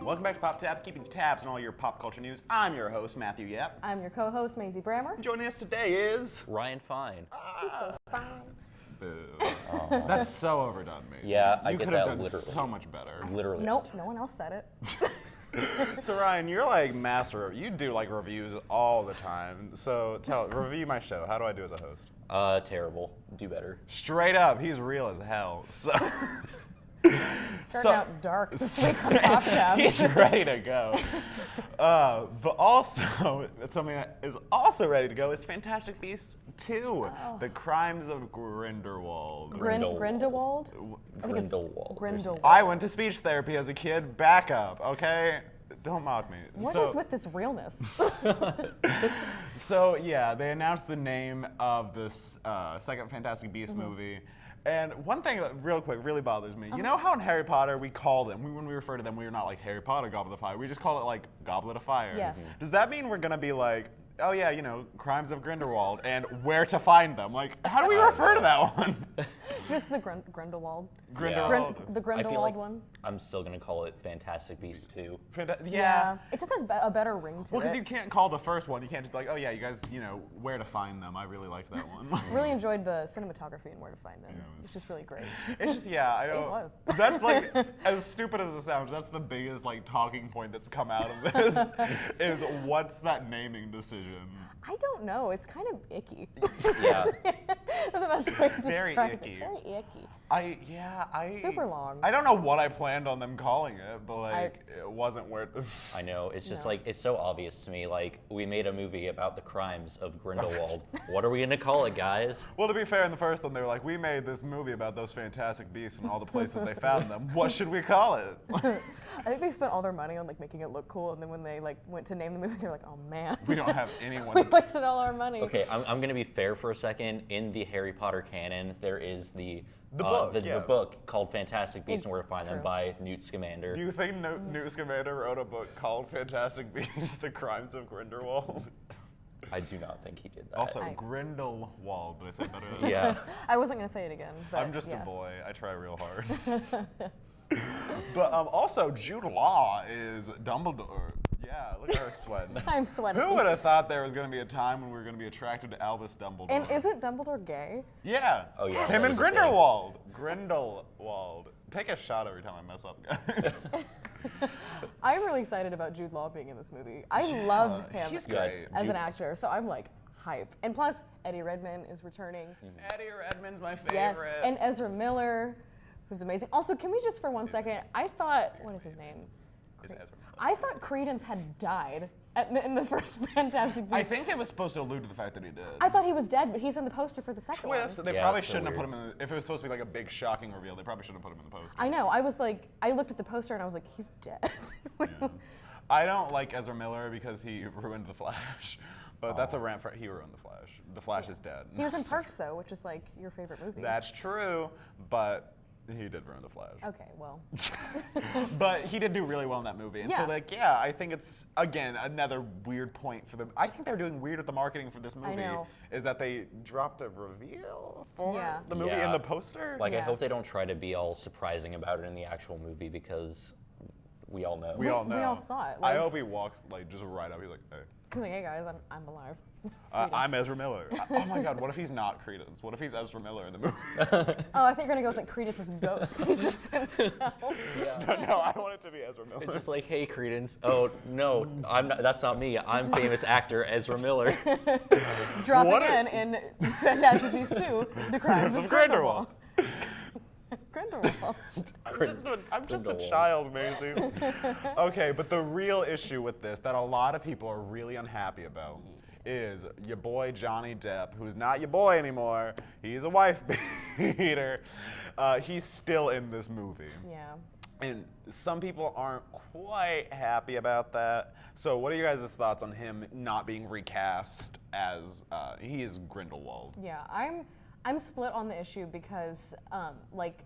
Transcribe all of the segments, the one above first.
Welcome back to Pop Tabs, keeping tabs on all your pop culture news. I'm your host, Matthew Yep. I'm your co-host, Maisie Brammer. Joining us today is... Ryan Fine. He's so fine. Boo. Oh. That's so overdone, Maisie. Yeah, I you get could have that done literally. so much better. Literally. Nope, no one else said it. So Ryan, you're like master. You do like reviews all the time. So review my show. How do I do as a host? Terrible. Do better. Straight up, he's real as hell. So. Starting out dark this week on Pop Tabs. He's ready to go. But also, something that is also ready to go is Fantastic Beasts 2, The Crimes of Grindelwald. Grindelwald. Grindelwald? Grindelwald. Grindelwald. I went to speech therapy as a kid. Back up, okay? Don't mock me. What is with this realness? So yeah, they announced the name of this second Fantastic Beasts movie. And one thing that, real quick, really bothers me. You know how in Harry Potter we call them, when we refer to them, we are not like Harry Potter Goblet of Fire. We just call it like Goblet of Fire. Yes. Does that mean we're gonna be like, oh yeah, you know, Crimes of Grindelwald and where to find them? Like, how do we refer to that one? Just the Grindelwald. Grindelwald. The I Grindelwald feel like one. I'm still going to call it Fantastic Beasts 2. Yeah. It just has a better ring to Well, because it. you can't call the first one. You can't just be like, oh yeah, you guys, you know, where to find them. I really liked that one. Really enjoyed the cinematography and where to find them. It's just really great. It's just, yeah, I don't. It was. That's like, as stupid as it sounds, that's the biggest like talking point that's come out of this is what's that naming decision? I don't know. It's kind of icky. Yeah. That's the best way to Very describe icky. it. Very icky. Super long. I don't know what I planned on them calling it, but like it wasn't worth it. I know. It's just No. like, it's so obvious to me. Like, we made a movie about the crimes of Grindelwald. What are we going to call it, guys? Well, to be fair, in the first one, they were like, we made this movie about those fantastic beasts and all the places they found them. What should we call it? I think they spent all their money on like making it look cool, and then when they like went to name the movie, they're like, "Oh man, We don't have anyone. we wasted all our money." Okay, I'm going to be fair for a second. In the Harry Potter canon, there is the book, yeah. the book called Fantastic Beasts and Where to Find Them True. by Newt Scamander. Do you think Newt Scamander wrote a book called Fantastic Beasts: The Crimes of Grindelwald? I do not think he did that. Also, I- Grindelwald. Did I say better? yeah. I wasn't gonna say it again. But I'm just yes. a boy. I try real hard. But also, Jude Law is Dumbledore. Yeah, look at her sweating. I'm sweating. Who would have thought there was going to be a time when we were going to be attracted to Albus Dumbledore? And isn't Dumbledore gay? Yeah. Oh, yeah, Him that and is a thing. Grindelwald. Grindelwald. Take a shot every time I mess up, guys. I'm really excited about Jude Law being in this movie. I love him He's Yeah, great. as Jude- an actor, so I'm like hype. And plus, Eddie Redmayne is returning. Eddie Redmayne's my favorite. Yes, and Ezra Miller, who's amazing. Also, can we just for one second? I thought, what is his name? Is Ezra Miller. I thought Credence had died in the first Fantastic Beasts. I think it was supposed to allude to the fact that he did. I thought he was dead, but he's in the poster for the second Twist. one. They Yeah, probably it's so shouldn't have put weird. him in. If it was supposed to be like a big shocking reveal, they probably shouldn't have put him in the poster. I know. I was like, I looked at the poster and I was like, he's dead. Yeah. I don't like Ezra Miller because he ruined the Flash, but that's a rant for he ruined the Flash. The Flash is dead. He was in Parks though, which is like your favorite movie. That's true, but he did ruin the Flash. Okay, well. But he did do really well in that movie, and so Yeah. like yeah, I think it's again another weird point for them. I think they're doing weird with the marketing for this movie. know. Is that they dropped a reveal for Yeah. the movie Yeah. in the poster? Like, I Yeah. hope they don't try to be all surprising about it in the actual movie because we all know. we all know. we all saw it, I like- hope he walks like just right up. He's like, hey. He's like, hey guys, I'm alive. I'm Credence. Ezra Miller. Oh my God! What if he's not Credence? What if he's Ezra Miller in the movie? Oh, I think you're gonna go with like Credence's ghost. He's just himself. No, I want it to be Ezra Miller. It's just like, hey, Credence. Oh no, I'm not. That's not me. I'm famous actor Ezra Miller. Drop What again in Fantastic Beasts 2, The Crimes of Grindelwald. Grindelwald. I'm just a Grindelwald. child, Maisie. Okay, but the real issue with this that a lot of people are really unhappy about is your boy Johnny Depp, who's not your boy anymore. He's a wife beater. He's still in this movie. Yeah. And some people aren't quite happy about that. So what are your guys' thoughts on him not being recast as, he is Grindelwald? Yeah, I'm split on the issue because like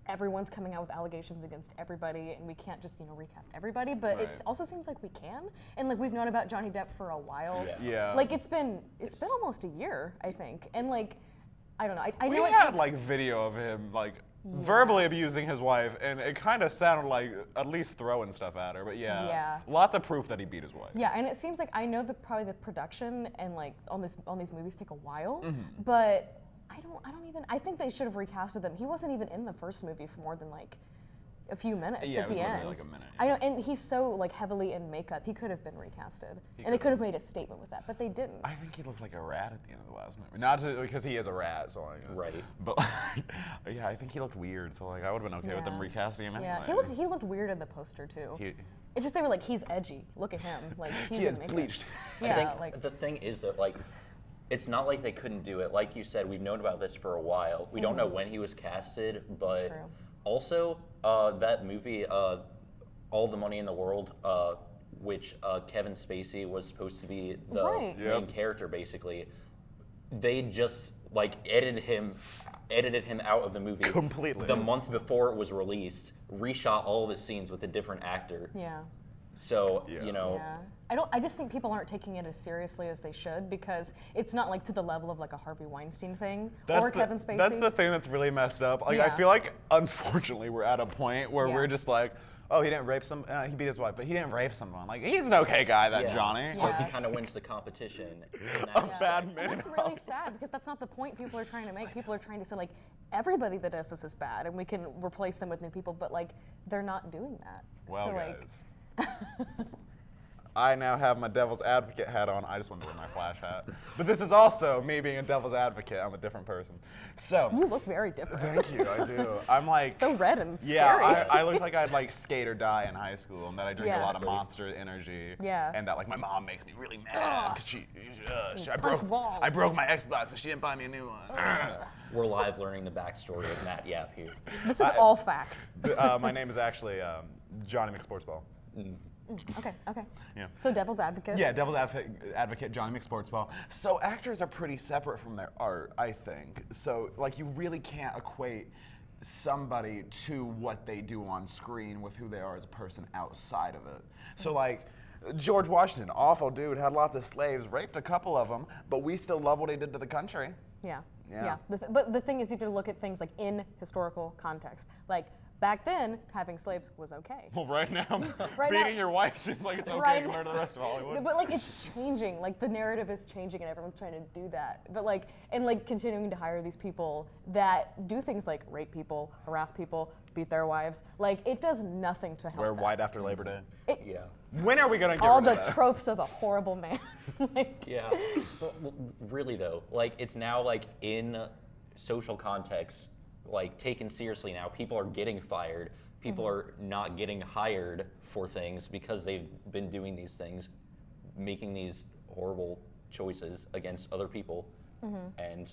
everyone's coming out with allegations against everybody, and we can't just recast everybody. But Right. it also seems like we can, and like we've known about Johnny Depp for a while. Yeah. Yeah. Like it's been almost a year, I think, and like I don't know. I We know it had takes, like video of him like verbally abusing his wife, and it kind of sounded like at least throwing stuff at her. But Yeah. lots of proof that he beat his wife. Yeah, and it seems like I know that probably the production and like on these movies take a while, Mm-hmm. but I think they should have recasted him. He wasn't even in the first movie for more than like a few minutes Yeah, at it was the literally end. like a minute, I know, and he's so like heavily in makeup. He could have been recasted, and they could have made a statement with that, but they didn't. I think he looked like a rat at the end of the last movie. Not because he is a rat, so like. Right. But yeah, I think he looked weird, so like I would have been okay with them Yeah. recasting him anyway. Yeah, he looked weird in the poster too. It's just they were like, he's edgy. Look at him, like he's He in is makeup. bleached. Yeah, I think like the thing is that like, it's not like they couldn't do it. Like you said, we've known about this for a while. We don't know when he was casted, but True. also that movie, All the Money in the World, which Kevin Spacey was supposed to be the Right. main Yep. character, basically. They just like edited him out of the movie Completely. the month before it was released. Reshot all of his scenes with a different actor. yeah. So Yeah. you know. Yeah. I just think people aren't taking it as seriously as they should because it's not like to the level of like a Harvey Weinstein thing or Kevin Spacey. That's the thing that's really messed up. Like I Yeah. feel like unfortunately we're at a point where Yeah. we're just like, oh, he didn't rape he beat his wife, but he didn't rape someone. Like he's an okay guy, that Yeah. Johnny. So Yeah. he kind of wins the competition. in that A respect. bad And man. that's really sad because that's not the point people are trying to make. People are trying to say like everybody that does this is bad and we can replace them with new people, but like they're not doing that. Well, so, guys. like, I now have my devil's advocate hat on. I just wanted to wear my flash hat. But this is also me being a devil's advocate. I'm a different person. So, you look very different. thank you, I do. I'm like, So red and yeah, scary. I look like I'd like skate or die in high school, and that I drink a Yeah. lot of Monster Energy. Yeah. And that like my mom makes me really mad Ugh. because Punch walls. I broke my Xbox, but she didn't buy me a new one. We're live learning the backstory of Matt Yap here. This is all fact. My name is actually Johnny McSportsball. Okay, okay. Yeah. So devil's advocate. Yeah, devil's advocate Johnny McSportsball. So actors are pretty separate from their art, I think. So like you really can't equate somebody to what they do on screen with who they are as a person outside of it. So like George Washington, awful dude, had lots of slaves, raped a couple of them, but we still love what he did to the country. Yeah. Yeah. But the thing is, you have to look at things like in historical context. Like back then, having slaves was okay. Well, right now, Right beating now- your wife seems like it's okay Right compared to the rest of Hollywood. But like it's changing. Like the narrative is changing, and everyone's trying to do that. But like and like continuing to hire these people that do things like rape people, harass people, beat their wives. Like it does nothing to help. Wear that. white after Labor Day. Yeah. When are we gonna get All rid the of that? tropes of a horrible man. Like, Yeah. But really though, like it's now like in social context, like taken seriously now. People are getting fired. People are not getting hired for things because they've been doing these things, making these horrible choices against other people, and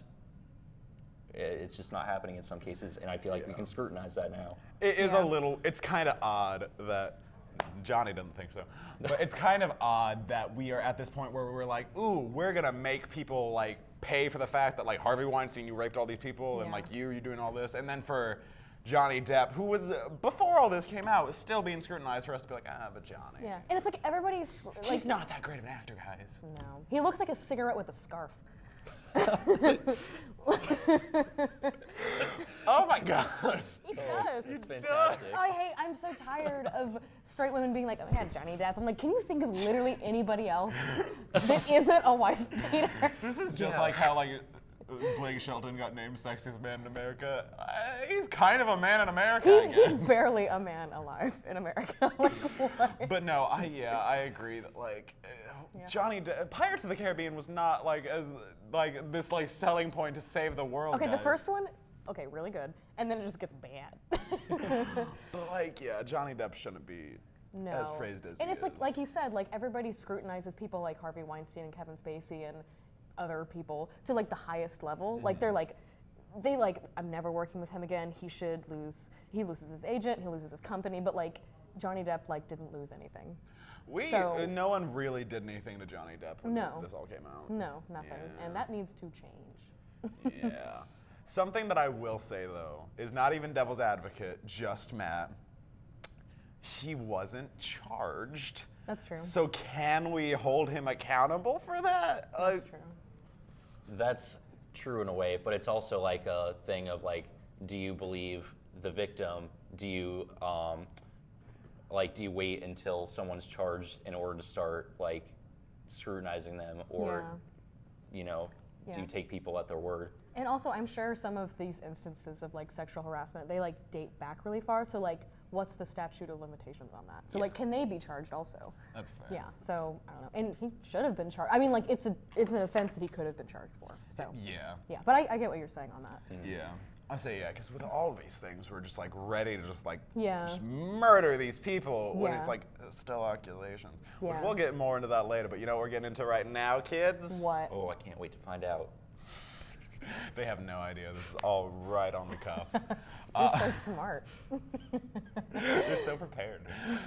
it's just not happening in some cases. And I feel like we can scrutinize that now. It is Yeah. a little, it's kind of odd that, Johnny doesn't think so, but it's kind of odd that we are at this point where we're like, ooh, we're gonna make people like pay for the fact that like Harvey Weinstein, you raped all these people, and Yeah. like you're doing all this, and then for Johnny Depp, who was, before all this came out, was still being scrutinized for us to be like, but Johnny. yeah. And it's like everybody's like He's not that great of an actor, guys. No. He looks like a cigarette with a scarf. Oh my God. He does. It's fantastic. I'm so tired of straight women being like, oh my God, Johnny Depp. I'm like, can you think of literally anybody else that isn't a wife beater? This is just Yeah. like how like Blake Shelton got named sexiest man in America. He's kind of a man in America, I guess. He's barely a man alive in America. Like, what? But no, I agree that like Yeah. Johnny Pirates of the Caribbean was not like as like this like selling point to save the world. Okay, the guys. first one, okay, really good. And then it just gets bad. But like yeah, Johnny Depp shouldn't be No. as praised as and he it's like is. you said, like everybody scrutinizes people like Harvey Weinstein and Kevin Spacey and other people to like the highest level. Like they're like, I'm never working with him again. He loses his agent, he loses his company, but like Johnny Depp like didn't lose anything. No one really did anything to Johnny Depp when No. this all came out. No, nothing. Yeah. And that needs to change. Yeah. Something that I will say though is not even devil's advocate, just Matt. He wasn't charged. That's true. So can we hold him accountable for that? That's true. That's true in a way, but it's also like a thing of like do you believe the victim? Do you do you wait until someone's charged in order to start like scrutinizing them, or do you take people at their word? And also, I'm sure some of these instances of like sexual harassment, they like date back really far. So like, what's the statute of limitations on that? So like, can they be charged also? That's fair. Yeah. So I don't know. And he should have been charged. I mean, like it's an offense that he could have been charged for. So Yeah. yeah. But I get what you're saying on that. Yeah. I say because with all of these things, we're just like ready to just like Yeah. just murder these people when Yeah. it's like still accusations. Which Yeah. we'll get more into that later, but you know what we're getting into right now, kids? What? Oh, I can't wait to find out. They have no idea. This is all right on the cuff. You're so smart. They're so prepared.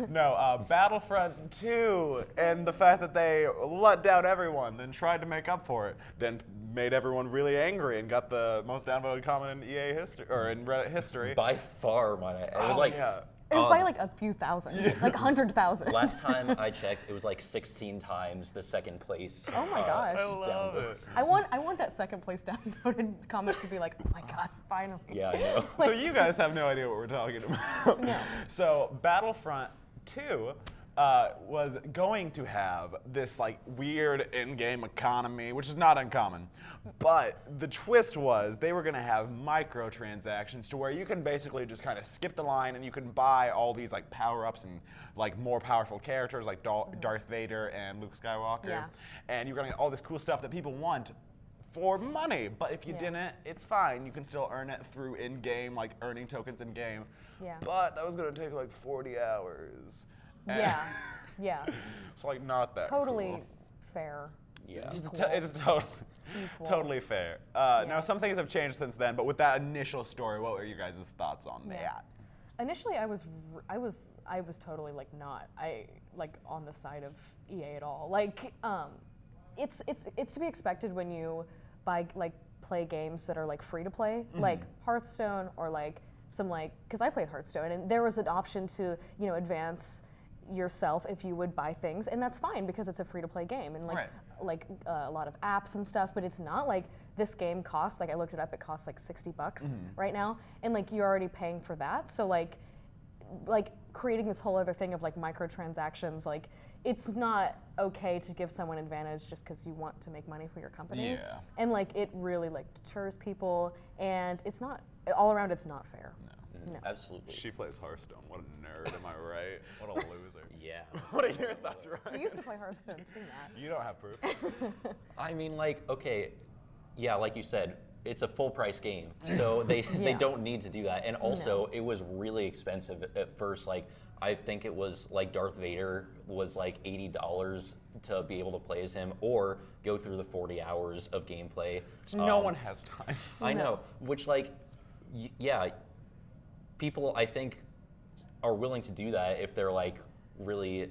No, Battlefront 2 and the fact that they let down everyone, then tried to make up for it, then made everyone really angry and got the most downvoted comment in EA history or in Reddit history. By far, it was like yeah. It was by like a few thousand, like 100,000. last time I checked, it was like 16 times the second place. Oh my gosh. I love it. I want that second place downvoted comment to be like, oh my god, finally. Yeah, I know. So you guys have no idea what we're talking about. No. So Battlefront 2 was going to have this like weird in-game economy, which is not uncommon. But the twist was they were going to have microtransactions to where you can basically just kind of skip the line and you can buy all these like power-ups and like more powerful characters like Darth Vader and Luke Skywalker. Yeah. And you're going to get all this cool stuff that people want for money. But if you didn't, it's fine. You can still earn it through in-game, like earning tokens in-game. Yeah. But that was going to take like 40 hours. And Yeah. Yeah. it's like not that Totally cool. fair. Yeah. It's totally, Equal. totally fair. Now some things have changed since then, but with that initial story, what were you guys' thoughts on that? Initially, I was totally like not on the side of EA at all. Like, it's to be expected when you play games that are like free to play, like Hearthstone or like some because I played Hearthstone and there was an option to advance yourself if you would buy things, and that's fine because it's a free to play game and a lot of apps and stuff. But it's not like this game costs, I looked it up, it costs like $60 right now, and you're already paying for that. So like creating this whole other thing of microtransactions, it's not okay to give someone advantage just because you want to make money for your company. Yeah. And it really deters people, and it's not all around. It's not fair. No. Absolutely. She plays Hearthstone. What a nerd, am I right? What a loser. Yeah. What are your thoughts, You right? used to play Hearthstone too, Matt. You don't have proof. I mean, okay, yeah, like you said, it's a full price game, so they don't need to do that. And also, it was really expensive at first. I think it was Darth Vader was $80 to be able to play as him, or go through the 40 hours of gameplay. No one has time. I know, which yeah, people I think are willing to do that if they're really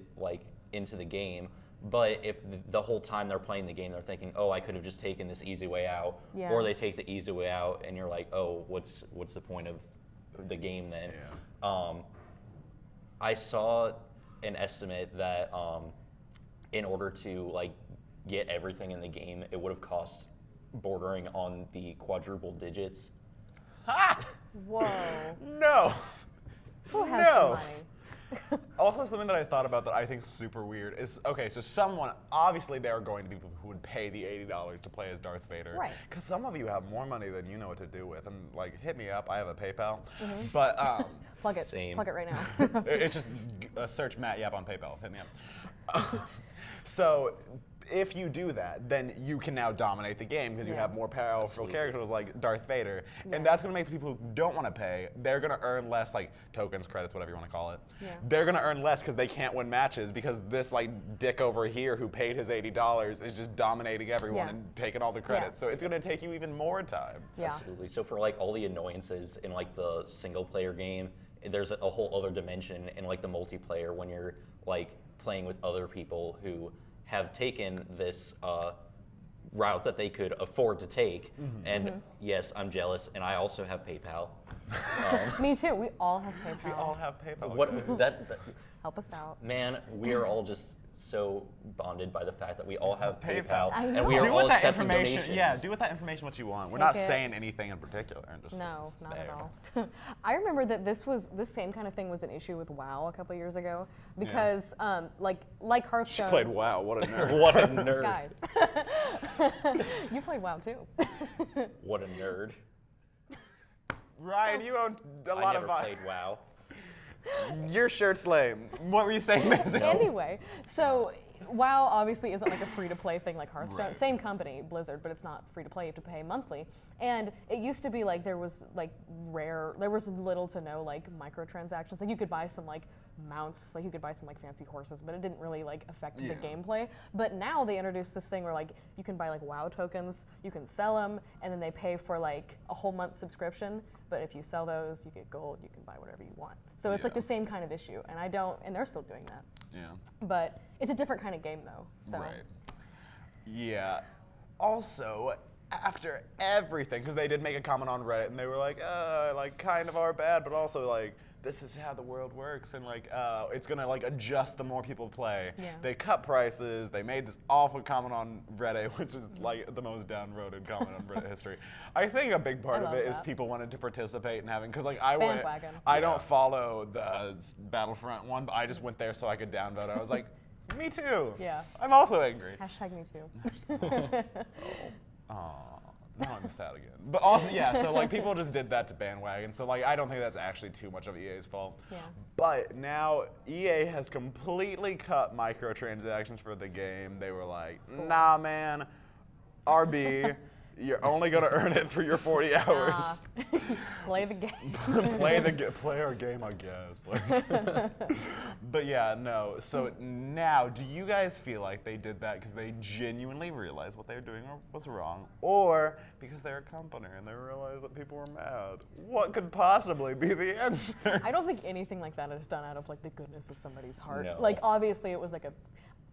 into the game. But if the whole time they're playing the game, they're thinking, oh, I could have just taken this easy way out, Yeah. or they take the easy way out, and you're like, oh, what's the point of the game then? Yeah. I saw an estimate that in order to get everything in the game, it would have cost bordering on the quadruple digits. Ha! Whoa. No. Who has No. the money? Also, something that I thought about that I think is super weird is, okay, so obviously there are going to be people who would pay the $80 to play as Darth Vader. Right. Because some of you have more money than you know what to do with. And hit me up, I have a PayPal. But Plug it. Same. Plug it right now. it's just search Matt Yap on PayPal, hit me up. So if you do that, then you can now dominate the game because you Yeah. have more powerful Absolutely. characters like Darth Vader. Yeah. And that's going to make the people who don't want to pay, they're going to earn less, tokens, credits, whatever you want to call it. Yeah. They're going to earn less because they can't win matches because this dick over here who paid his $80 is just dominating everyone Yeah. and taking all the credits. So it's going to take you even more time. Yeah. Absolutely. So for all the annoyances in the single player game, there's a whole other dimension in the multiplayer when you're playing with other people who have taken this route that they could afford to take. And yes, I'm jealous, and I also have PayPal. Me too. We all have PayPal. We all have PayPal. What that Help us out. man, we are all just so bonded by the fact that we all have PayPal. PayPal, I and we know. are Do all with that accepting information. donations. Yeah, do with that information what you want. We're Take not it. saying anything in particular. Just No, it's not there. at all. I remember that this same kind of thing was an issue with WoW a couple years ago because, like She Hearthstone. played WoW. What a nerd. What a nerd. Guys, you played WoW too. What a nerd. Ryan, you own a I lot never of played WoW. Your shirt's lame. What were you saying, Maisie? Anyway, so WoW obviously isn't like a free-to-play thing like Hearthstone. Right. Same company, Blizzard, but it's not free-to-play. You have to pay monthly. And it used to be like there was little to no like microtransactions. Like you could buy some like mounts, like you could buy some like fancy horses, but it didn't really like affect the gameplay. But now they introduced this thing where like you can buy like WoW tokens, you can sell them, and then they pay for like a whole month subscription. But if you sell those, you get gold. You can buy whatever you want. So it's like Yeah. the same kind of issue, and they're still doing that. Yeah. But it's a different kind of game though. So Right. Yeah. Also, after everything, because they did make a comment on Reddit, and they were like kind of are bad, but also like this is how the world works, and like it's gonna like adjust the more people play. Yeah. They cut prices. They made this awful comment on Reddit, which is like the most downvoted comment on Reddit history. I think a big part I of love it is that. people wanted to participate in having, because like I went, Bandwagon. I Yeah. don't follow the Battlefront one, but I just went there so I could downvote. I was like, me too. Yeah. I'm also angry. Hashtag me too. Oh, now I'm sad again. But also, yeah, so like people just did that to bandwagon. So like I don't think that's actually too much of EA's fault. Yeah. But now EA has completely cut microtransactions for the game. They were like, nah, man, RB, you're only gonna earn it for your 40 hours. Play the game. Play our game, I guess. Like, but yeah, no. So now, do you guys feel like they did that because they genuinely realized what they were doing was wrong, or because they're a company and they realized that people were mad? What could possibly be the answer? I don't think anything like that is done out of like the goodness of somebody's heart. No. Like obviously it was like a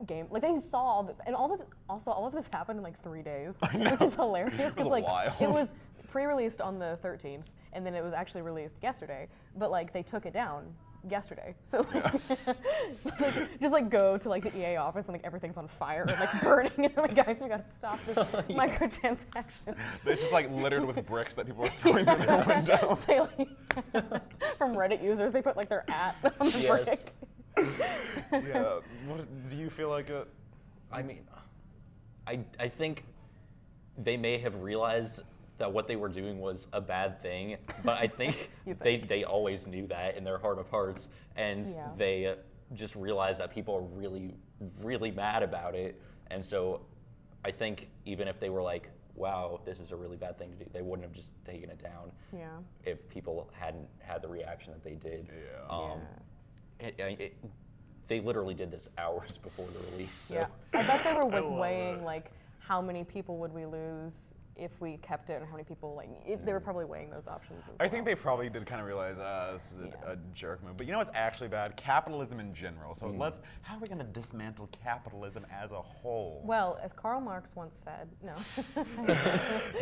game. Like they saw all and all of this happened in like 3 days, which is hilarious because was like wild. it was pre-released on the 13th and then it was actually released yesterday. But like they took it down yesterday. So like, just like go to like the EA office and like everything's on fire or like burning and like guys we gotta stop this microtransactions. It's just like littered with bricks that people were throwing through their window. Say, like, from Reddit users, they put like their @ on the Yes. brick. Yeah. Do you feel like it? I mean, I think they may have realized that what they were doing was a bad thing, but I think they always knew that in their heart of hearts, and Yeah. they just realized that people are really, really mad about it, and so I think even if they were like, wow, this is a really bad thing to do, they wouldn't have just taken it down Yeah. if people hadn't had the reaction that they did. Yeah. They literally did this hours before the release. So. Yeah. I bet they were love weighing it. like how many people would we lose if we kept it and how many people like they were probably weighing those options as I think well. they probably did kind of realize this is Yeah. a jerk move. But you know what's actually bad? Capitalism in general. So how are we going to dismantle capitalism as a whole? Well, as Karl Marx once said, no.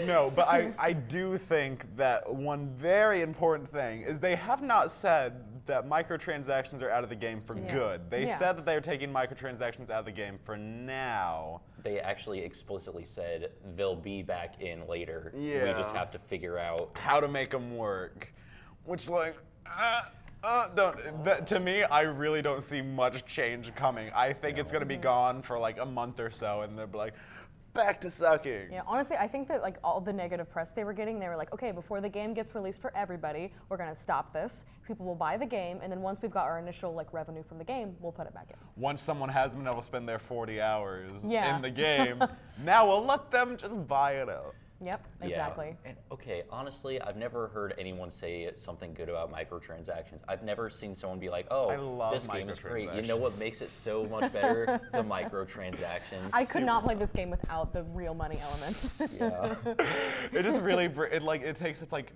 No, but I do think that one very important thing is they have not said that microtransactions are out of the game for Yeah. good. They Yeah. said that they're taking microtransactions out of the game for now. They actually explicitly said they'll be back in later. We Yeah. just have to figure out. How to make them work. Which like, to me, I really don't see much change coming. I think it's going to be gone for like a month or so and they'll be like, back to sucking. Yeah, honestly, I think that like all the negative press they were getting, they were like, okay, before the game gets released for everybody, we're gonna stop this. People will buy the game, and then once we've got our initial like revenue from the game, we'll put it back in. Once someone has been able to spend their 40 hours Yeah. in the game, now we'll let them just buy it out. Yep, Yeah. exactly. And okay, honestly, I've never heard anyone say something good about microtransactions. I've never seen someone be like, I "Oh, love this game is great." You know what microtransactions. makes it so much better? The microtransactions. I could not play this game without the real money element. Yeah. It just really, it takes, it's like,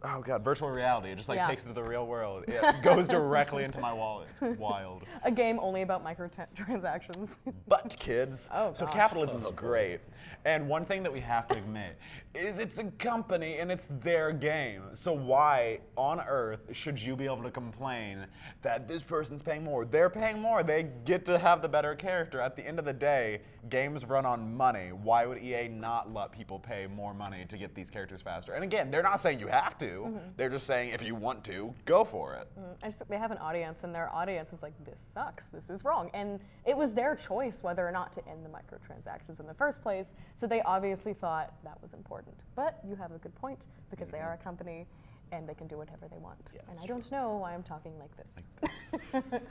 oh god, virtual reality. It just like Yeah. takes it to the real world. It goes directly into my wallet. It's wild. A game only about microtransactions. But kids, Oh, so gosh. capitalism is Oh, boy. great. And one thing that we have to admit is it's a company and it's their game. So why on earth should you be able to complain that this person's paying more? They're paying more. They get to have the better character. At the end of the day, games run on money. Why would EA not let people pay more money to get these characters faster? And again, they're not saying you have to. They're just saying if you want to, go for it. I just think they have an audience, and their audience is like, this sucks, this is wrong. And it was their choice whether or not to end the microtransactions in the first place, so they obviously thought that was important. But you have a good point, because they are a company, and they can do whatever they want. Yeah, and that's I don't know why I'm talking like this.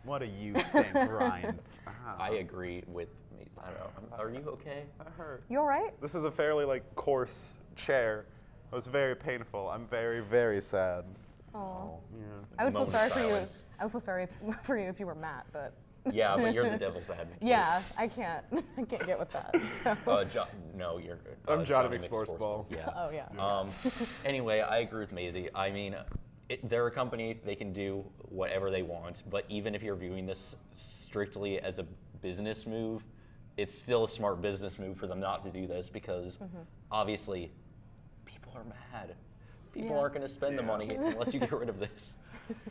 What do you think, Ryan? I agree with me. I don't know. Are you okay? That hurt. You all right? This is a fairly coarse chair. It was very painful. I'm very, very sad. Aw. Yeah. I would feel Moment sorry of for you. silence. I would feel sorry for you if you were Matt, but Yeah, but you're the devil's advocate. yeah, I can't get with that. So. No, you're. I'm Johnny McSportsball. Yeah. Oh yeah. Anyway, I agree with Maisie. I mean, they're a company, they can do whatever they want, but even if you're viewing this strictly as a business move, it's still a smart business move for them not to do this, because obviously people are mad. People aren't going to spend the money unless you get rid of this.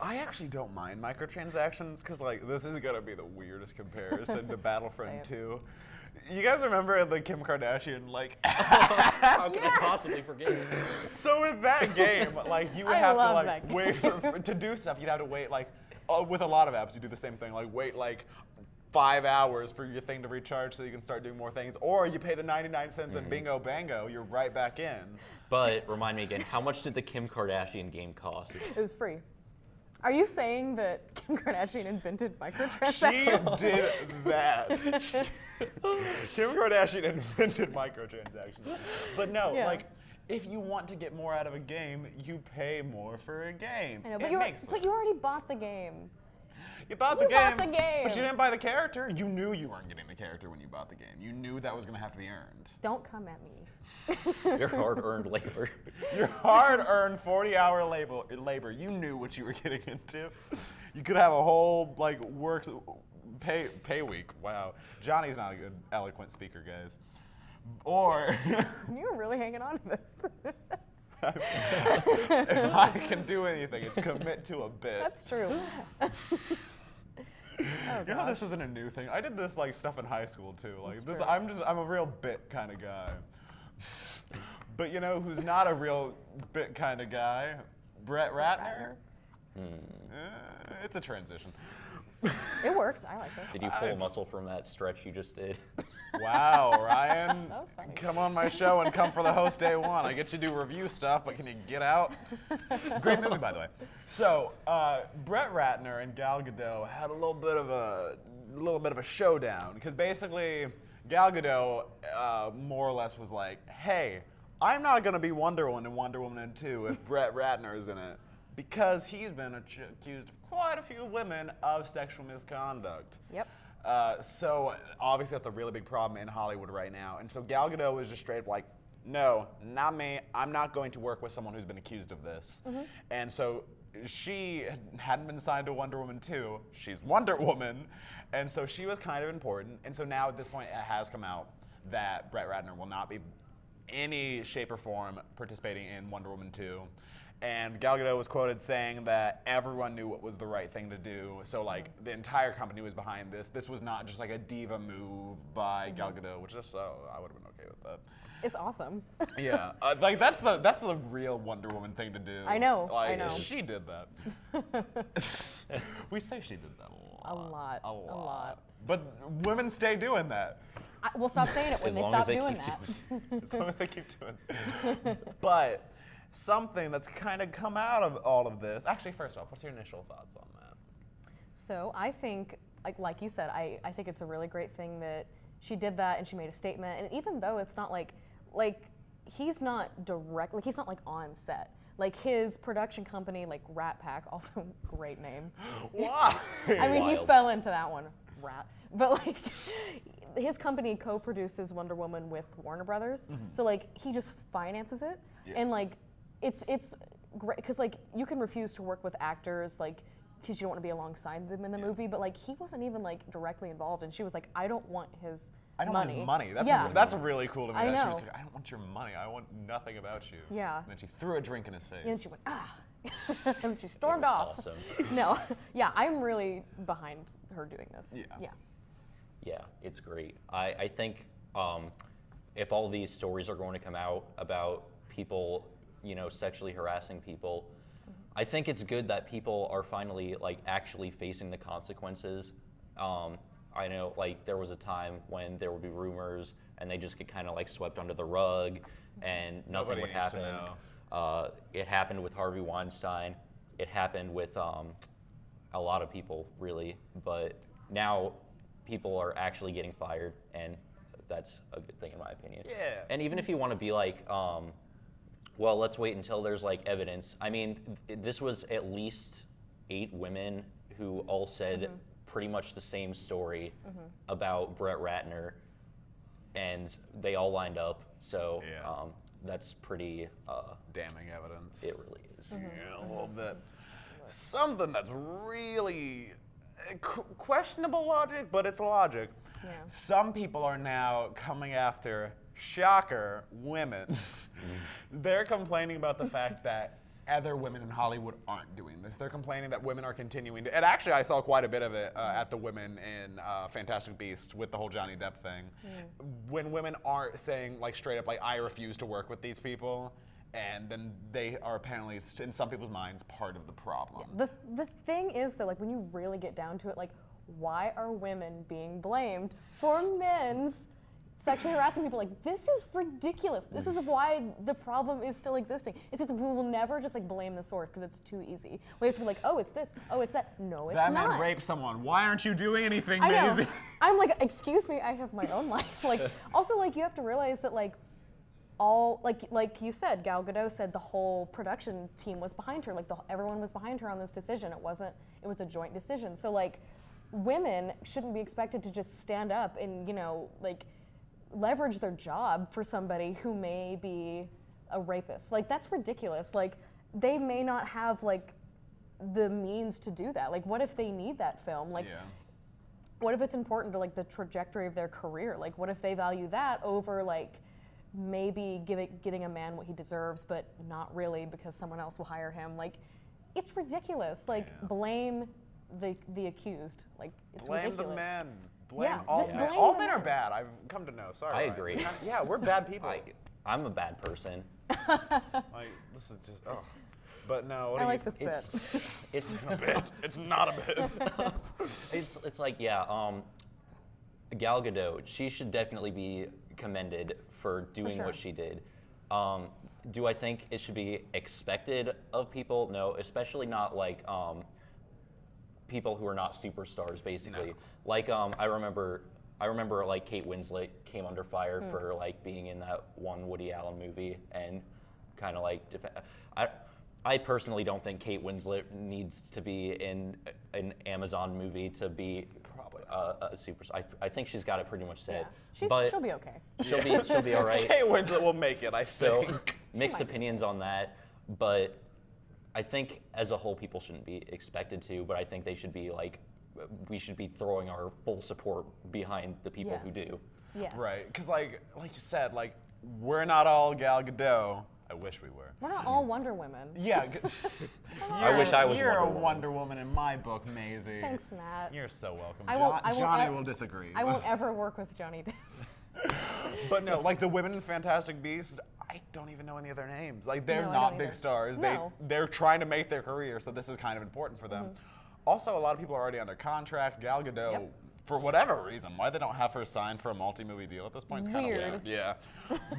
I actually don't mind microtransactions because, this is going to be the weirdest comparison to Battlefront 2. You guys remember the Kim Kardashian, How can I possibly forget? So with that game, you would I have love to, that game. wait to do stuff. You'd have to wait, with a lot of apps, you do the same thing. Wait, 5 hours for your thing to recharge so you can start doing more things. Or you pay the 99 cents and bingo bango, you're right back in. But remind me again, how much did the Kim Kardashian game cost? It was free. Are you saying that Kim Kardashian invented microtransactions? She did that. Kim Kardashian invented microtransactions. But no, Yeah. if you want to get more out of a game, you pay more for a game. I know, It but, makes but you sense. already bought the game. You bought You the game. bought the game. But you didn't buy the character. You knew you weren't getting the character when you bought the game. You knew that was going to have to be earned. Don't come at me. Your hard-earned labor. Your hard-earned 40-hour labor. You knew what you were getting into. You could have a whole work pay week. Wow. Johnny's not a good eloquent speaker, guys. Or You're really hanging on to this. if I can do anything, it's commit to a bit. That's true. You know, this isn't a new thing. I did this stuff in high school too. That's true. I'm a real bit kind of guy. But you know who's not a real bit kind of guy? Brett Ratner. It's a transition. It works. I like it. Did you pull a muscle from that stretch you just did? Wow, Ryan. That was funny. Come on my show and come for the host day one. I get you to do review stuff, but can you get out? Great movie, by the way. So, Brett Ratner and Gal Gadot had a little bit of a showdown, because basically Gal Gadot more or less was like, hey, I'm not going to be Wonder Woman in Wonder Woman 2 if Brett Ratner is in it, because he's been accused of quite a few women of sexual misconduct. Yep. So obviously that's a really big problem in Hollywood right now. And so Gal Gadot was just straight up like, no, not me. I'm not going to work with someone who's been accused of this. And so she hadn't been signed to Wonder Woman 2. She's Wonder Woman. And so she was kind of important. And so now at this point it has come out that Brett Ratner will not be any shape or form participating in Wonder Woman 2. And Gal Gadot was quoted saying that everyone knew what was the right thing to do. So the entire company was behind this. This was not just a diva move by Gal Gadot, which if so, I would have been okay with that. It's awesome. Yeah, that's the real Wonder Woman thing to do. I know, I know. She did that. We say she did that a lot. A lot. But women stay doing that. We'll stop saying it when As they long stop as they doing keep that. As long as they keep doing it. But something that's kind of come out of all of this. Actually, first off, what's your initial thoughts on that? So I think, like you said, I think it's a really great thing that she did that and she made a statement. And even though it's not like he's not direct, he's not on set. His production company, Rat Pack, also great name. Why? I mean, he Wild. fell into that one, Rat. But his company co-produces Wonder Woman with Warner Brothers. So he just finances it. Yeah. And it's great because you can refuse to work with actors because you don't want to be alongside them in the movie, but he wasn't even directly involved, and she was like, I don't want his I don't want his money. Yeah. That's really cool to me. I that She know. was like, I don't want your money. I want nothing about you. Yeah. And then she threw a drink in his face. And she went, ah. And she stormed was off. awesome. No. Yeah, I'm really behind her doing this. Yeah. Yeah. Yeah, it's great. I think if all these stories are going to come out about people, sexually harassing people, I think it's good that people are finally like actually facing the consequences. I know like there was a time when there would be rumors and they just get kind of like swept under the rug and nothing Nobody would needs to happen. know. It happened with Harvey Weinstein. It happened with a lot of people, really. But now people are actually getting fired, and that's a good thing in my opinion. Yeah. And even if you want to be like, well, let's wait until there's like evidence. I mean, this was at least 8 women who all said pretty much the same story about Brett Ratner, and they all lined up. So Yeah. that's pretty. Damning evidence. It really is. Yeah, a little bit. Something that's really questionable logic, but it's logic. Yeah. Some people are now coming after, shocker, women. They're complaining about the fact that other women in Hollywood aren't doing this. They're complaining that women are continuing to, and actually I saw quite a bit of it at the women in Fantastic Beasts with the whole Johnny Depp thing. When women aren't saying like straight up like, I refuse to work with these people, and then they are apparently, in some people's minds, part of the problem. The thing is though, like when you really get down to it, like why are women being blamed for men's sexually harassing people? Like this is ridiculous. This is why the problem is still existing. It's just we will never just like blame the source because it's too easy. We have to be like, oh, it's this, oh, it's that. No, it's That not. man raped someone. Why aren't you doing anything, I know. Maisie? I'm like, excuse me, I have my own life. Like, also, like, you have to realize that, like, all, like you said, Gal Gadot said the whole production team was behind her. Like, everyone was behind her on this decision. It was a joint decision. So, like, women shouldn't be expected to just stand up and, like, leverage their job for somebody who may be a rapist. Like, that's ridiculous. Like, they may not have, like, the means to do that. Like, what if they need that film? Like, what if it's important to like the trajectory of their career? Like, what if they value that over like maybe getting a man what he deserves, but not really because someone else will hire him? Like, it's ridiculous. Like, blame the accused. Like, it's Blame ridiculous. the men. Blame Yeah, all just men. blame All the men are men. bad. I've come to know. Sorry. I Ryan. agree. Yeah, we're bad people. I'm a bad person. Like, this is just, ugh. But no, what I do like you, this bit. It's a bit. It's not a bit. it's like Gal Gadot. She should definitely be commended for doing sure. what she did. Do I think it should be expected of people? No, especially not like people who are not superstars. Basically, No. like I remember like Kate Winslet came under fire for like being in that one Woody Allen movie and kind of like I personally don't think Kate Winslet needs to be in an Amazon movie to be Probably a superstar. I think she's got it pretty much set. Yeah. But She'll be okay. she'll be all right. Kate Winslet will make it, I So think. mixed might be. opinions on that, but I think as a whole people shouldn't be expected to, but I think they should be like, we should be throwing our full support behind the people who Yes. do. Yes. Right, because like you said, like, we're not all Gal Gadot. I wish we were. We're not all Wonder Women. Yeah. I wish I was You're a Wonder Woman. Wonder Woman in my book, Maisie. Thanks, Matt. You're so welcome. I won't Johnny ev- will disagree. I won't ever work with Johnny Depp. But no, like the women in Fantastic Beasts, I don't even know any of their names. Like they're No, I not don't big either. stars. No. They're trying to make their career, so this is kind of important for them. Also, a lot of people are already under contract. Gal Gadot, Yep. for whatever reason, why they don't have her signed for a multi-movie deal at this point, it's kind of Weird. weird. Yeah.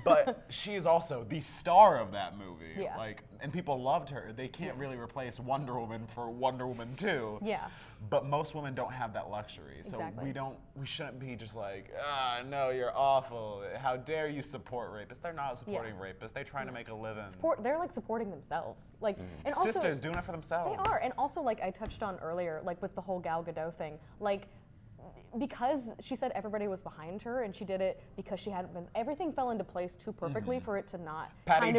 But she's also the star of that movie. Yeah. Like, and people loved her. They can't really replace Wonder Woman for Wonder Woman 2. Yeah. But most women don't have that luxury. So Exactly. we shouldn't be just like, no, you're awful. How dare you support rapists? They're not supporting rapists. They're trying to make a living. They're like supporting themselves. Like, and also Sisters doing it for themselves. they are, and also like I touched on earlier, like with the whole Gal Gadot thing, like because she said everybody was behind her and she did it because she hadn't been, everything fell into place too perfectly for it to not Patty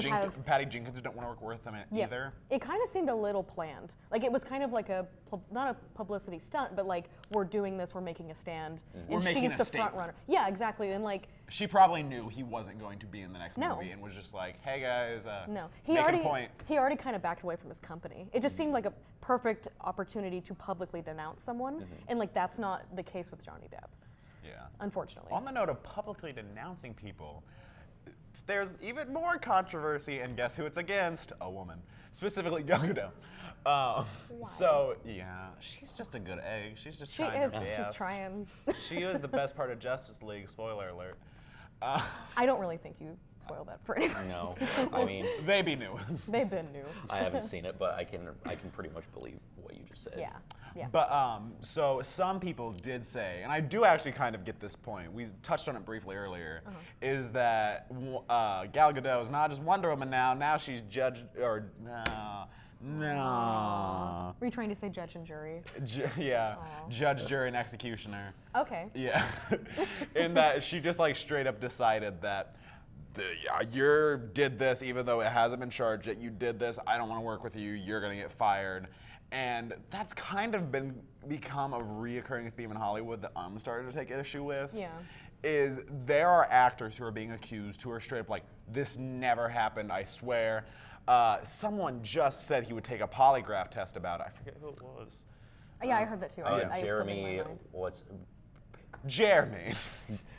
Jenkins don't want to work with him either. It kind of seemed a little planned. Like it was kind of like not a publicity stunt, but like we're doing this, we're making a stand, We're and making she's a the statement. front runner. Yeah, exactly. And like She probably knew he wasn't going to be in the next No. movie and was just like, hey guys, no, making a point. he already kind of backed away from his company. It just seemed like a perfect opportunity to publicly denounce someone, and like that's not the case with Johnny Depp. Yeah. Unfortunately. On the note of publicly denouncing people, there's even more controversy, and guess who it's against? A woman, specifically Gal Gadot. So yeah, she's just a good egg. She's just She trying is. her best. She's trying. She was the best part of Justice League. Spoiler alert. I don't really think you spoiled that for anyone. No, I mean, They be new. They've been new. I haven't seen it, but I can pretty much believe what you just said. Yeah. Yeah. But so some people did say, and I do actually kind of get this point. We touched on it briefly earlier. Is that Gal Gadot is not just Wonder Woman now? Now she's judge or no. Were you trying to say judge and jury? Yeah, judge, jury, and executioner. Okay. Yeah, in that she just like straight up decided that you did this even though it hasn't been charged yet. You did this. I don't want to work with you. You're gonna get fired. And that's kind of become a reoccurring theme in Hollywood that I'm starting to take issue with. Yeah. Is there are actors who are being accused who are straight up like, this never happened, I swear. Someone just said he would take a polygraph test about it. I forget who it was. Yeah, I heard that too. I slipped it in Jeremy, my mind. Jeremy.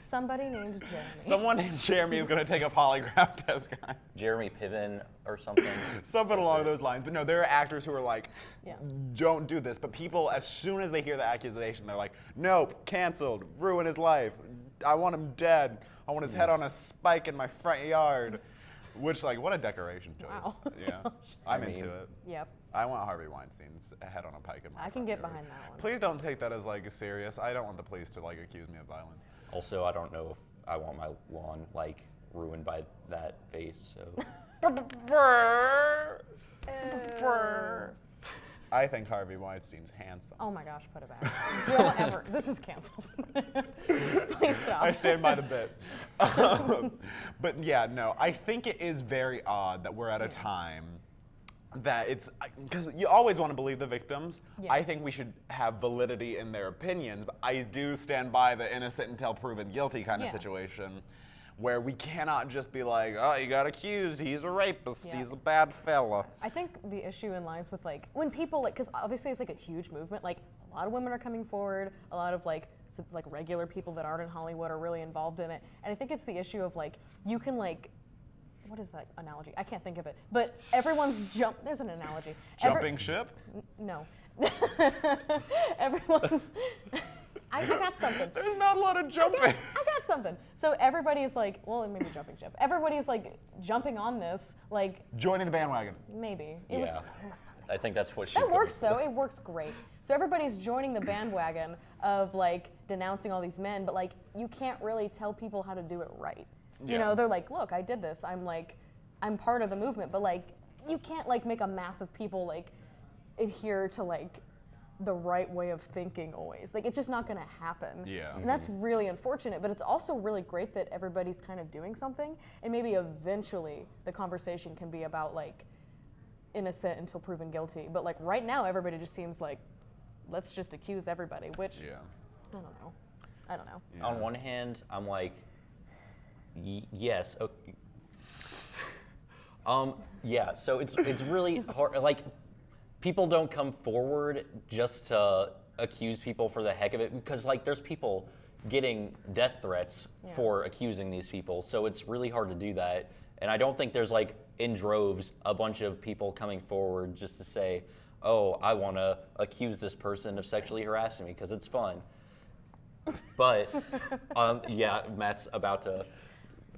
Somebody named Jeremy. Someone named Jeremy is going to take a polygraph test, guy. Jeremy Piven or something. Something along those lines. But no, there are actors who are like, Yeah. don't do this. But people, as soon as they hear the accusation, they're like, nope, canceled, ruin his life. I want him dead. I want his head on a spike in my front yard. Which, like, what a decoration choice. Wow. Yeah, I'm into it. Yep. I want Harvey Weinstein's head on a pike in my I can front get yard. behind that one. Please don't take that as, like, serious. I don't want the police to, like, accuse me of violence. Also, I don't know if I want my lawn like ruined by that face. So I think Harvey Weinstein's handsome. Oh my gosh, put it back. Don't ever. This is canceled. Please stop. I stand by the bit. But yeah, no, I think it is very odd that we're at a time that it's, because you always want to believe the victims. Yeah. I think we should have validity in their opinions, but I do stand by the innocent until proven guilty kind of Yeah. situation, where we cannot just be like, oh, you got accused, he's a rapist, Yeah. he's a bad fella. I think the issue in lies with like when people like, because obviously it's like a huge movement. Like a lot of women are coming forward. A lot of like regular people that aren't in Hollywood are really involved in it. And I think it's the issue of like you can like, what is that analogy? I can't think of it. But everyone's there's an analogy. Jumping ship? No. Everyone's. I got something. There's not a lot of jumping. I got something. So everybody's like, well, maybe jumping ship. Everybody's like jumping on this, like Joining the bandwagon. maybe. It was Yeah. something. I think that's what she's. That going works for. though. It works great. So everybody's joining the bandwagon of like denouncing all these men, but like you can't really tell people how to do it right. You Yeah. know, they're like, look, I did this. I'm part of the movement, but like you can't like make a mass of people like adhere to like the right way of thinking always. Like it's just not going to happen. Yeah. And that's really unfortunate, but it's also really great that everybody's kind of doing something, and maybe eventually the conversation can be about like innocent until proven guilty. But like right now everybody just seems like let's just accuse everybody, which Yeah. I don't know. Yeah. On one hand, I'm like, yes. Okay. Yeah. So it's really hard. Like, people don't come forward just to accuse people for the heck of it, because like there's people getting death threats for accusing these people. So it's really hard to do that. And I don't think there's like in droves a bunch of people coming forward just to say, oh, I want to accuse this person of sexually harassing me because it's fun. But yeah, Matt's about to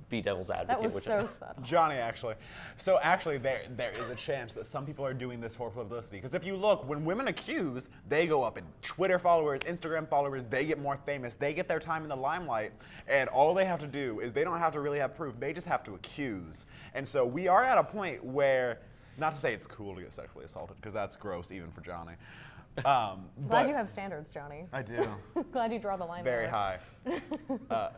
be devil's advocate. That was which so subtle. Johnny, actually. So actually, there is a chance that some people are doing this for publicity. Because if you look, when women accuse, they go up in Twitter followers, Instagram followers, they get more famous, they get their time in the limelight, and all they have to do is they don't have to really have proof, they just have to accuse. And so we are at a point where, not to say it's cool to get sexually assaulted, because that's gross even for Johnny, Glad you have standards, Johnny. I do. Glad you draw the line Very there. high.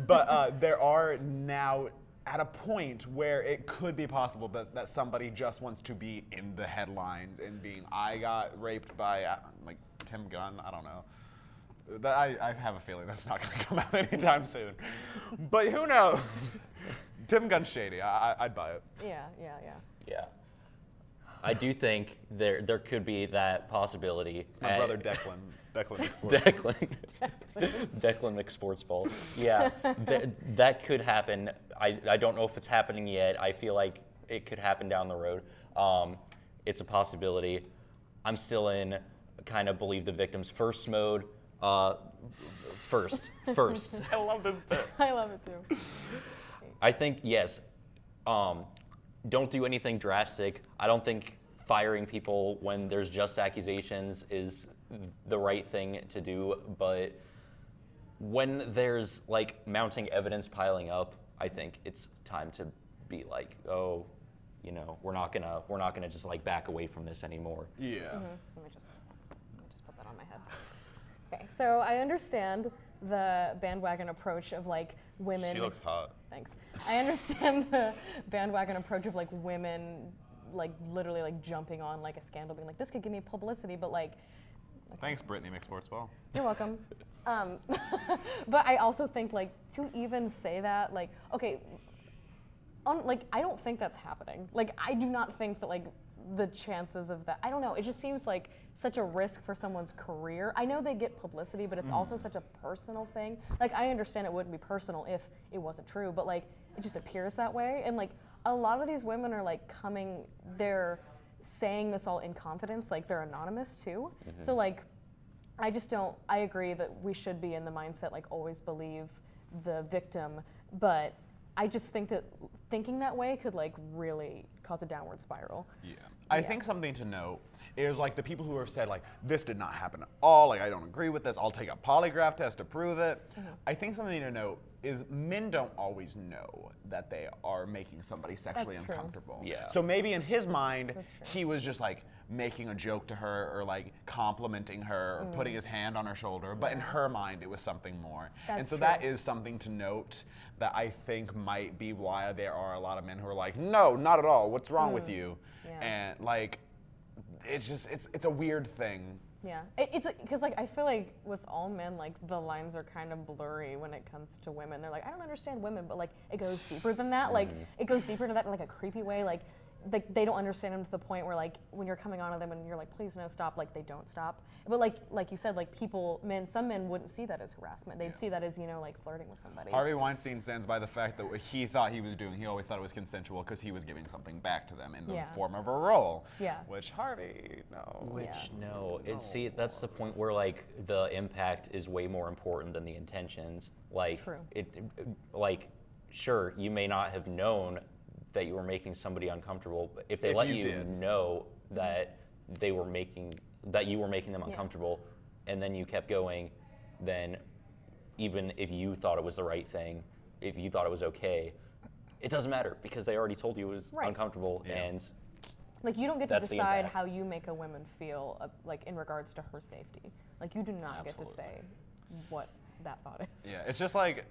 But there are now at a point where it could be possible that somebody just wants to be in the headlines and being, I got raped by like Tim Gunn. I don't know. I have a feeling that's not going to come out anytime soon. But who knows? Tim Gunn's shady. I'd buy it. Yeah. Yeah. I do think there could be that possibility. It's my brother Declan. Declan McSportsball. Yeah, that could happen. I don't know if it's happening yet. I feel like it could happen down the road. It's a possibility. I'm still in kind of believe the victims first mode. First. I love this bit. I love it too. I think, yes, don't do anything drastic. I don't think firing people when there's just accusations is the right thing to do, but when there's like mounting evidence piling up, I think it's time to be like, oh, we're not gonna just like back away from this anymore. Yeah. Let me just put that on my head. Okay, so I understand the bandwagon approach of like women. She looks hot. Thanks. I understand the bandwagon approach of like women, like literally like jumping on like a scandal, being like, this could give me publicity, but like. Thanks, Brittany McSportsball. You're welcome. But I also think like to even say that, like, okay, I don't think that's happening. Like, I do not think that like the chances of that. I don't know. It just seems like such a risk for someone's career. I know they get publicity, but it's also such a personal thing. Like, I understand it wouldn't be personal if it wasn't true, but like it just appears that way. And like a lot of these women are like they're saying this all in confidence, like they're anonymous too. So like, I agree that we should be in the mindset like always believe the victim, but I just think that thinking that way could like really cause a downward spiral. Yeah. I think something to note is like the people who have said like, this did not happen at all, like I don't agree with this, I'll take a polygraph test to prove it. I think something to note is men don't always know that they are making somebody sexually That's true. uncomfortable. Yeah. So maybe in his mind, he was just like making a joke to her or like complimenting her or putting his hand on her shoulder, but in her mind it was something more. And so that is something to note that I think might be why there are a lot of men who are like, no, not at all, what's wrong with you? And like, it's a weird thing. Yeah, it's because like I feel like with all men, like the lines are kind of blurry when it comes to women. They're like, I don't understand women, but like it goes deeper than that. Like it goes deeper to that in like a creepy way. Like they don't understand them to the point where like when you're coming on to them and you're like, please no, stop. Like they don't stop. But like you said, like some men wouldn't see that as harassment. They'd see that as like flirting with somebody. Harvey Weinstein stands by the fact that what he thought he was doing, he always thought it was consensual because he was giving something back to them in the form of a role. Yeah. Which Harvey, no. See, that's the point where like the impact is way more important than the intentions. Like, True. Like, sure, you may not have known that you were making somebody uncomfortable, but if they let you know that you were making them uncomfortable, and then you kept going, then even if you thought it was the right thing, if you thought it was okay, it doesn't matter because they already told you it was uncomfortable, and like you don't get to decide how you make a woman feel, like in regards to her safety. Like you do not get to say what that thought is. Yeah, it's just like,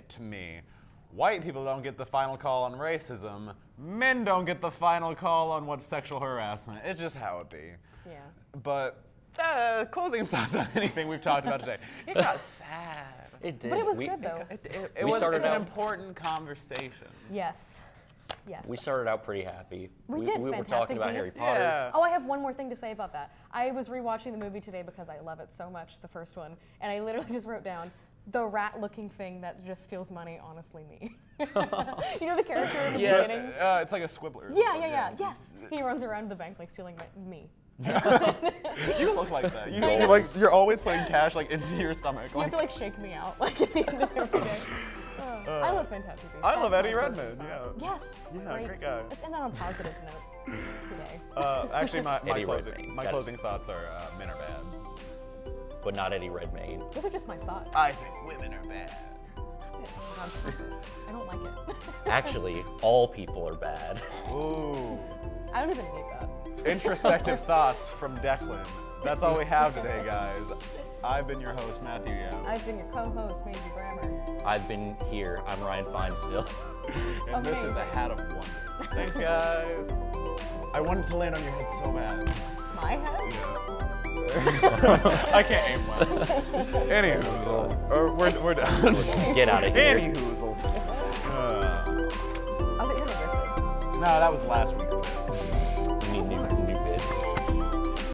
to me, white people don't get the final call on racism. Men don't get the final call on what's sexual harassment. It's just how it be. Yeah. But closing thoughts on anything we've talked about today. It got sad. It did. But it was good though. It was an important conversation. Yes. Yes. We started out pretty happy. We did. We were Fantastic talking about Harry Beasts. Potter. Yeah. Oh, I have one more thing to say about that. I was rewatching the movie today because I love it so much, the first one, and I literally just wrote down, the rat-looking thing that just steals money, honestly me. You know the character in the beginning? It's like a squibbler. Yeah. Yes. He runs around the bank like stealing me. You look like that. You're always putting cash like into your stomach. You have to like shake me out like at the end of every day. I love Fantastic Beasts. I love That's Eddie my Redmayne. favorite. Yeah. Yes. Yeah, great guy. Let's end that on a positive note today. Actually, my Eddie closing Redmayne. closing thoughts are men are bad. But not Eddie Redmayne. Those are just my thoughts. I think women are bad. Stop it. God, stop it. I don't like it. Actually, all people are bad. Ooh. I don't even need that. introspective thoughts from Declan. That's all we have today, guys. I've been your host, Matthew Yao. I've been your co-host, Maisie Brammer. I've been here. I'm Ryan Fine still. And this is the Hat of Wonder. Thanks, guys. I wanted to land on your head so bad. My head? Yeah. I can't aim well. Anywho, we're done. Get out of here. Anywho. I thought you were gonna No, that was last week's bit. We need new